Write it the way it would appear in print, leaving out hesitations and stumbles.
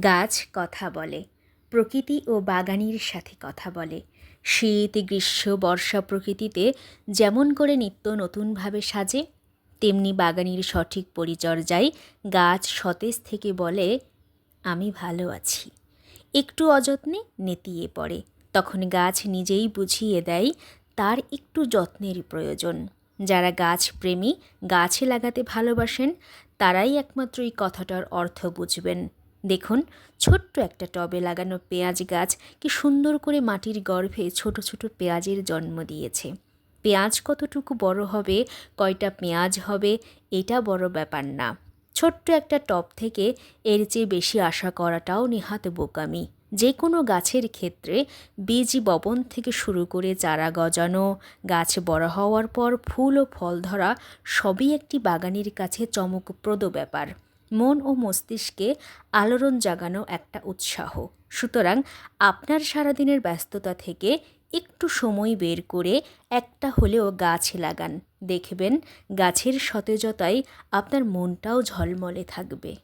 গাছ কথা বলে, প্রকৃতি ও বাগানির সাথে কথা বলে। শীত, গ্রীষ্ম, বর্ষা প্রকৃতিতে যেমন করে নিত্য নতুনভাবে সাজে, তেমনি বাগানির সঠিক পরিচর্যায় গাছ সতেজ থেকে বলে, আমি ভালো আছি। একটু অযত্নে নেতিয়ে পড়ে, তখন গাছ নিজেই বুঝিয়ে দেয় তার একটু যত্নের প্রয়োজন। যারা গাছ প্রেমী, গাছে লাগাতে ভালোবাসেন, তারাই একমাত্র এই কথাটার অর্থ বুঝবেন। দেখুন, ছোট্ট একটা টবে লাগানো পেঁয়াজ গাছ কি সুন্দর করে মাটির গর্ভে ছোট ছোট পেঁয়াজের জন্ম দিয়েছে। পেঁয়াজ কতটুকু বড় হবে, কয়টা পেঁয়াজ হবে, এটা বড় ব্যাপার না। ছোট্ট একটা টব থেকে এর চেয়ে বেশি আশা করাটাও নেহাত বোকামি। যে কোনো গাছের ক্ষেত্রে বীজ বপন থেকে শুরু করে চারা গজানো, গাছ বড় হওয়ার পর ফুল ও ফল ধরা, সবই একটি বাগানের কাছে চমকপ্রদ ব্যাপার। মন ও মস্তিষ্কে আলোড়ন জাগানো একটা উৎসাহ। সুতরাং আপনার সারাদিনের ব্যস্ততা থেকে একটু সময় বের করে একটা হলেও গাছ লাগান। দেখবেন গাছের সতেজতায় আপনার মনটাও ঝলমলে থাকবে।